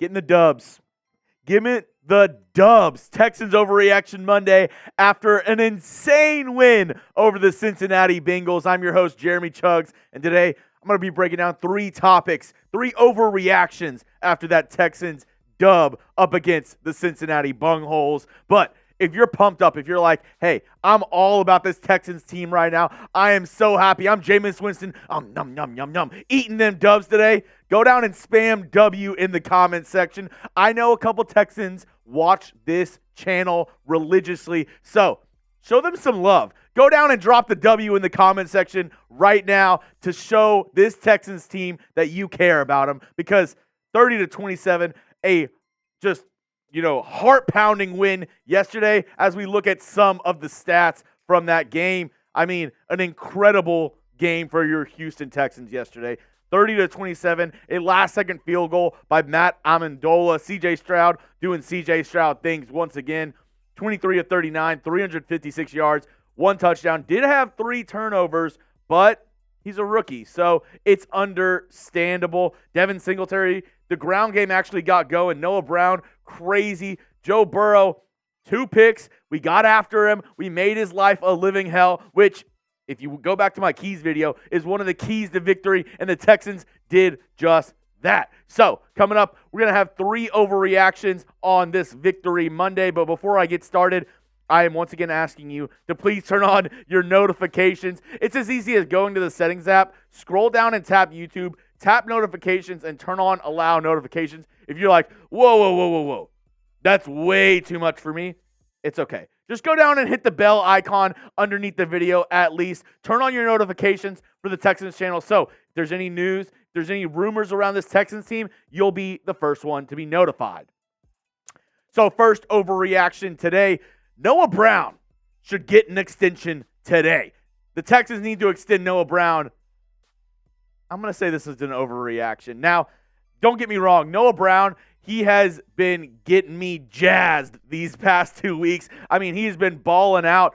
getting the dubs. Give me the dubs. Texans Overreaction Monday after an insane win over the Cincinnati Bengals. I'm your host, Jeremy Chuggs, and today I'm going to be breaking down 3 topics, 3 overreactions after that Texans dub up against the Cincinnati Bungholes. But if you're pumped up, if you're like, hey, I'm all about this Texans team right now, I am so happy. I'm Jameis Winston. I'm eating them dubs today. Go down and spam W in the comment section. I know a couple Texans watch this channel religiously, so show them some love. Go down and drop the W in the comment section right now to show this Texans team that you care about them, because 30-27, a just heart-pounding win yesterday as we look at some of the stats from that game. I mean, an incredible game for your Houston Texans yesterday. 30-27, a last-second field goal by Matt Amendola. C.J. Stroud doing C.J. Stroud things once again. 23-39, 356 yards, 1 touchdown. Did have 3 turnovers, but he's a rookie, so it's understandable. Devin Singletary, the ground game actually got going. Noah Brown, crazy. Joe Burrow, 2 picks. We got after him. We made his life a living hell, which, if you go back to my keys video, is one of the keys to victory, and the Texans did just that. So, coming up, we're going to have 3 overreactions on this Victory Monday, but before I get started, I am once again asking you to please turn on your notifications. It's as easy as going to the settings app, scroll down and tap YouTube, tap notifications, and turn on allow notifications. If you're like, whoa, that's way too much for me, it's okay. Just go down and hit the bell icon underneath the video at least. Turn on your notifications for the Texans channel. So if there's any news, if there's any rumors around this Texans team, you'll be the first one to be notified. So first overreaction today, Noah Brown should get an extension today. The Texans need to extend Noah Brown. I'm going to say this is an overreaction. Now, don't get me wrong. Noah Brown, he has been getting me jazzed these past 2 weeks. I mean, he's been balling out.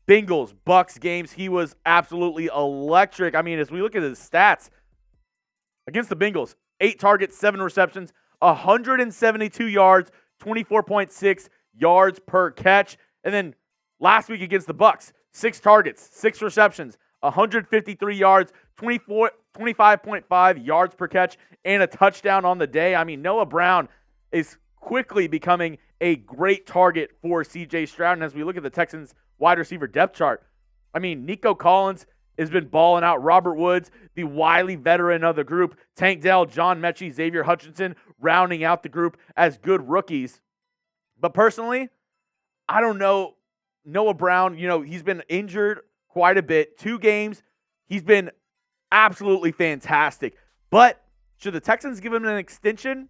Bengals, Bucks games, he was absolutely electric. I mean, as we look at his stats against the Bengals, 8 targets, 7 receptions, 172 yards, 24.6 yards per catch. And then last week against the Bucks, 6 targets, 6 receptions, 153 yards, 25.5 yards per catch, and a touchdown on the day. I mean, Noah Brown is quickly becoming a great target for C.J. Stroud. And as we look at the Texans wide receiver depth chart, I mean, Nico Collins has been balling out. Robert Woods, the wily veteran of the group. Tank Dell, John Mechie, Xavier Hutchinson rounding out the group as good rookies. But personally, I don't know. Noah Brown, he's been injured quite a bit. 2 games, he's been absolutely fantastic. But should the Texans give him an extension?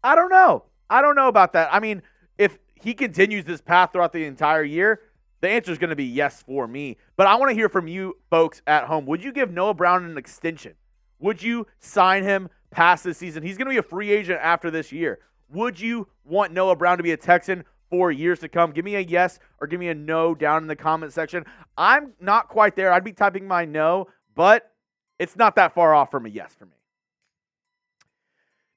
I don't know. I don't know about that. I mean, if he continues this path throughout the entire year, the answer is going to be yes for me. But I want to hear from you folks at home. Would you give Noah Brown an extension? Would you sign him past this season? He's going to be a free agent after this year. Would you want Noah Brown to be a Texan for years to come? Give me a yes or give me a no down in the comment section. I'm not quite there. I'd be typing my no, but it's not that far off from a yes for me.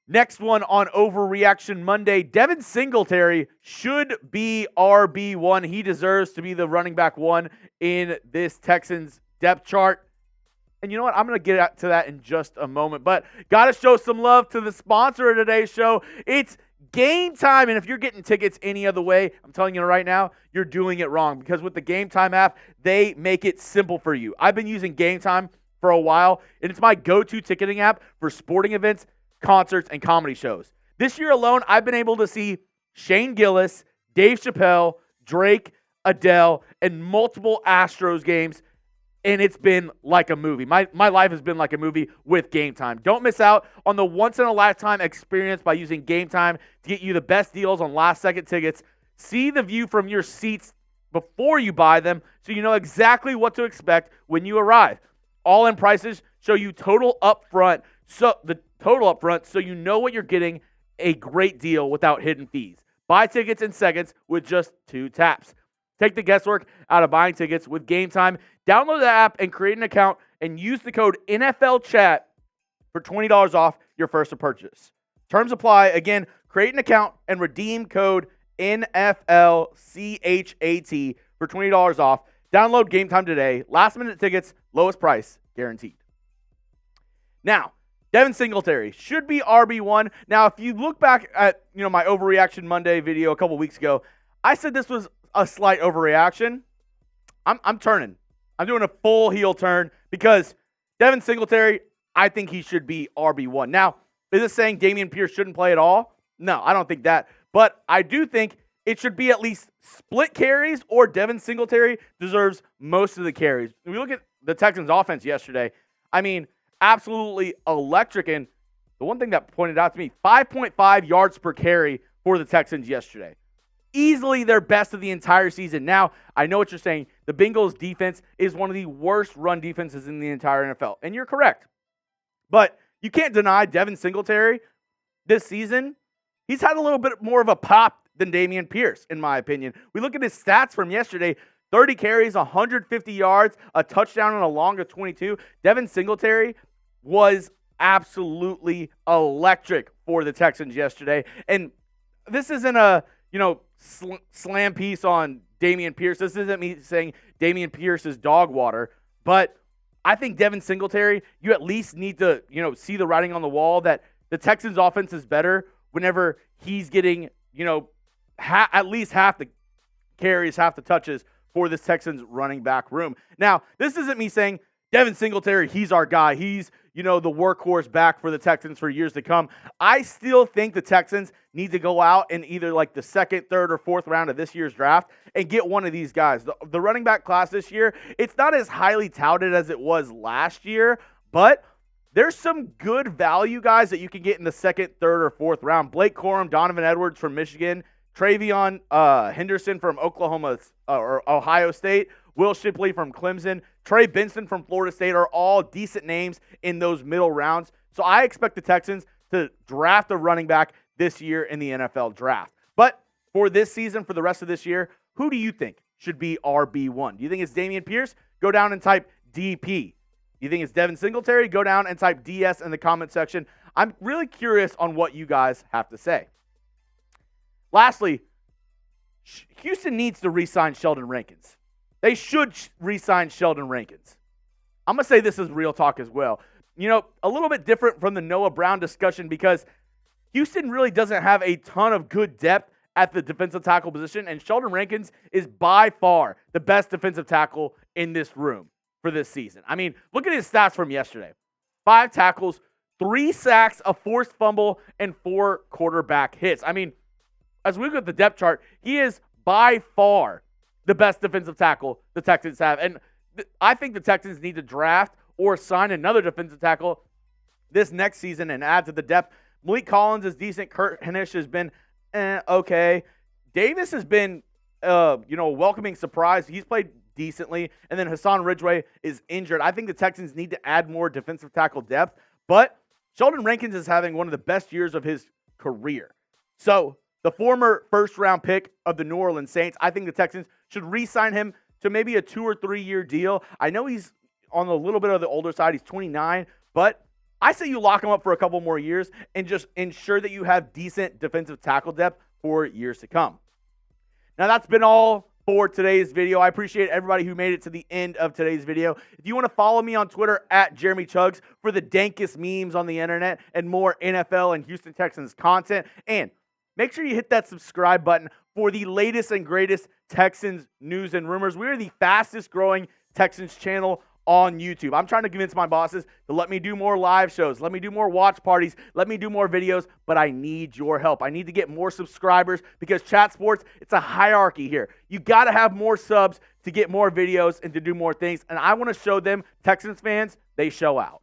Next one on Overreaction Monday, Devin Singletary should be RB1. He deserves to be the running back 1 in this Texans depth chart. And you know what? I'm going to get to that in just a moment. But got to show some love to the sponsor of today's show. It's Game Time. And if you're getting tickets any other way, I'm telling you right now, you're doing it wrong. Because with the Game Time app, they make it simple for you. I've been using Game Time for a while, and it's my go-to ticketing app for sporting events, concerts, and comedy shows. This year alone, I've been able to see Shane Gillis, Dave Chappelle, Drake, Adele, and multiple Astros games, and it's been like a movie. My life has been like a movie with Game Time. Don't miss out on the once-in-a-lifetime experience by using Game Time to get you the best deals on last-second tickets. See the view from your seats before you buy them so you know exactly what to expect when you arrive. All-in prices show you total upfront, so you know what you're getting, a great deal without hidden fees. Buy tickets in seconds with just 2 taps. Take the guesswork out of buying tickets with Game Time. Download the app and create an account and use the code NFLChat for $20 off your first purchase. Terms apply. Again, create an account and redeem code NFLCHAT for $20 off. Download Game Time today. Last minute tickets, lowest price guaranteed. Now, Devin Singletary should be RB1. Now, if you look back at my Overreaction Monday video a couple weeks ago, I said this was a slight overreaction. I'm turning. I'm doing a full heel turn because Devin Singletary, I think he should be RB1. Now, is this saying Dameon Pierce shouldn't play at all? No, I don't think that. But I do think it should be at least split carries, or Devin Singletary deserves most of the carries. When we look at the Texans offense yesterday, I mean, absolutely electric. And the one thing that pointed out to me, 5.5 yards per carry for the Texans yesterday. Easily their best of the entire season. Now, I know what you're saying. The Bengals defense is one of the worst run defenses in the entire NFL. And you're correct. But you can't deny Devin Singletary this season. He's had a little bit more of a pop than Dameon Pierce, in my opinion. We look at his stats from yesterday. 30 carries, 150 yards, a touchdown, and a long of 22. Devin Singletary was absolutely electric for the Texans yesterday. And this isn't a, slam piece on Dameon Pierce. This isn't me saying Dameon Pierce is dog water. But I think Devin Singletary, you at least need to, see the writing on the wall that the Texans offense is better whenever he's getting, at least half the carries, half the touches for this Texans running back room. Now, this isn't me saying Devin Singletary, he's our guy. He's, the workhorse back for the Texans for years to come. I still think the Texans need to go out in either like the second, third, or fourth round of this year's draft and get one of these guys. The running back class this year, it's not as highly touted as it was last year, but there's some good value guys that you can get in the second, third, or fourth round. Blake Corum, Donovan Edwards from Michigan, Travion Henderson from Ohio State, Will Shipley from Clemson, Trey Benson from Florida State are all decent names in those middle rounds. So I expect the Texans to draft a running back this year in the NFL draft. But for this season, for the rest of this year, who do you think should be RB1? Do you think it's Dameon Pierce? Go down and type DP. You think it's Devin Singletary? Go down and type DS in the comment section. I'm really curious on what you guys have to say. Lastly, Houston needs to re-sign Sheldon Rankins. They should re-sign Sheldon Rankins. I'm going to say this is real talk as well. A little bit different from the Noah Brown discussion because Houston really doesn't have a ton of good depth at the defensive tackle position, and Sheldon Rankins is by far the best defensive tackle in this room for this season. I mean, look at his stats from yesterday. 5 tackles, 3 sacks, a forced fumble, and 4 quarterback hits. I mean, as we look at the depth chart, he is by far the best defensive tackle the Texans have. And I think the Texans need to draft or sign another defensive tackle this next season and add to the depth. Malik Collins is decent. Kurt Henish has been okay. Davis has been, a welcoming surprise. He's played decently. And then Hassan Ridgeway is injured. I think the Texans need to add more defensive tackle depth. But Sheldon Rankins is having one of the best years of his career. So the former first-round pick of the New Orleans Saints, I think the Texans should re-sign him to maybe a 2 or 3 year deal. I know he's on a little bit of the older side. He's 29, but I say you lock him up for a couple more years and just ensure that you have decent defensive tackle depth for years to come. Now, that's been all for today's video. I appreciate everybody who made it to the end of today's video. If you want to follow me on Twitter at Jeremy Chuggs for the dankest memes on the internet and more NFL and Houston Texans content, and make sure you hit that subscribe button for the latest and greatest Texans news and rumors. We are the fastest growing Texans channel on YouTube. I'm trying to convince my bosses to let me do more live shows, let me do more watch parties, let me do more videos, but I need your help. I need to get more subscribers because Chat Sports, it's a hierarchy here. You got to have more subs to get more videos and to do more things, and I want to show them, Texans fans, they show out.